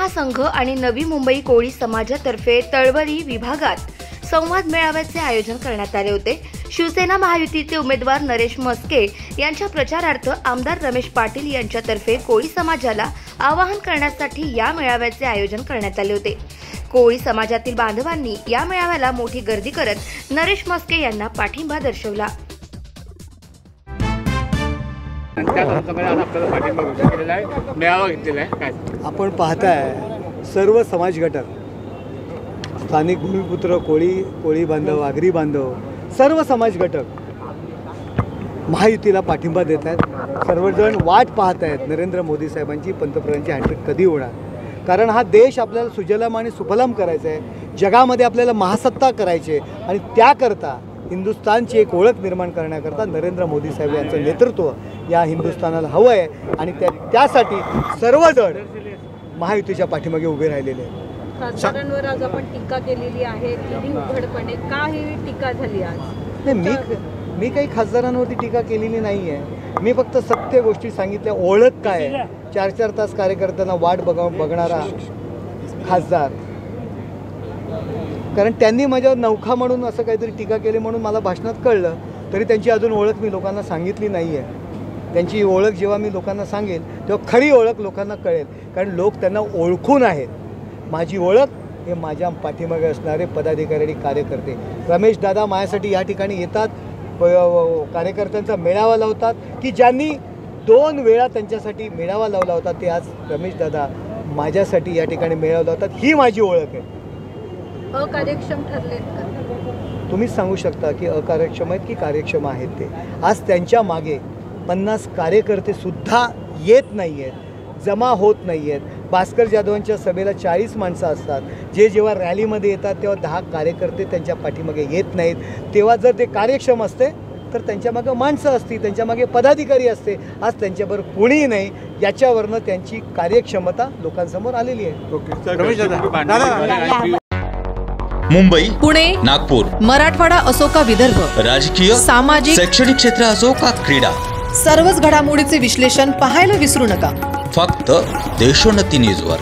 संघ आणि नवी मुंबई कोळी समाजातर्फे तळवली विभागात संवाद मेळाव्याचे आयोजन करण्यात आले होते। शिवसेना महायुतीचे उमेदवार नरेश मस्के यांच्या प्रचारार्थ आमदार रमेश पाटील यांच्यातर्फे कोळी समाजाला आवाहन करण्यासाठी या मेळाव्याचे आयोजन करण्यात आले होते। कोळी समाजातील बांधवांनी या मेळाव्याला मोठी गर्दी करत नरेश मस्के यांना पाठिंबा दर्शवला। आपण पाहताय सर्व समाज घटक, स्थानिक भूमिपुत्र, कोळी बांधव, आगरी बांधव, सर्व समाज घटक महायुतीला पाठिंबा देत आहेत। सर्वजण वाट पाहत आहेत नरेंद्र मोदी साहेबांची, पंतप्रधानांची हॅट्रिक कधी होणार। कारण हा देश आपल्याला सुजलाम आणि सुफलाम करायचा आहे, जगामध्ये आपल्याला महासत्ता करायची आहे आणि त्याकरता हिंदुस्थानची एक ओळख निर्माण करण्याकरता नरेंद्र मोदी साहेब यांचं नेतृत्व या हिंदुस्थानाला हवं आहे आणि त्यासाठी सर्वजण महायुतीच्या पाठीमागे उभे राहिलेले आहेत। खासदारांवर आज आपण टीका केलेली आहे, तिन्ही उघडपणे का ही टीका झाली आज? नाही, मी काही खासदारांवरती टीका केलेली नाही आहे। मी फक्त सत्य गोष्टी सांगितल्या। ओळख काय आहे? 4-4 तास कार्यकर्त्यांना वाट बघणारा खासदार, कारण त्यांनी माझ्यावर नौखा म्हणून असं काहीतरी टीका केली म्हणून मला भाषणात कळलं, तरी त्यांची अजून ओळख मी लोकांना सांगितली नाही आहे। त्यांची ओळख जेव्हा मी लोकांना सांगेल तेव्हा खरी ओळख लोकांना कळेल, कारण लोक त्यांना ओळखून आहेत। माझी ओळख हे माझ्या पाठीमागे असणारे पदाधिकारी आणि कार्यकर्ते। रमेश दादा माझ्यासाठी या ठिकाणी येतात, कार्यकर्त्यांचा मेळावा लावतात, की ज्यांनी 2 वेळा त्यांच्यासाठी मेळावा लावला होता ते आज रमेश दादा माझ्यासाठी या ठिकाणी मेळावा लावतात। ही माझी ओळख आहे। अकार्यक्षम ठरलेत का? तुम्हीच सांगू शकता की अकार्यक्षम आहेत की कार्यक्षम आहेत ते। आज त्यांच्या मागे 50 कार्यकर्ते सुद्धा येत नाही आहेत, जमा होत नाही आहेत। भास्कर जाधवांच्या सभेला 40 माणसं असतात, जे जेव्हा रॅलीमध्ये येतात तेव्हा 10 कार्यकर्ते त्यांच्या पाठीमागे येत नाहीत। तेव्हा जर ते कार्यक्षम असते तर त्यांच्यामागे माणसं असती, त्यांच्यामागे पदाधिकारी असते। आज त्यांच्याबरोबर कोणीही नाही, याच्यावरनं त्यांची कार्यक्षमता लोकांसमोर आलेली आहे। मुंबई, पुणे, नागपूर, मराठवाडा असो का विदर्भ, राजकीय, सामाजिक, शैक्षणिक क्षेत्र असो का क्रीडा, सर्वच घडामोडीचे विश्लेषण पाहायला विसरू नका। फक्त देशोन्नती न्यूजवर।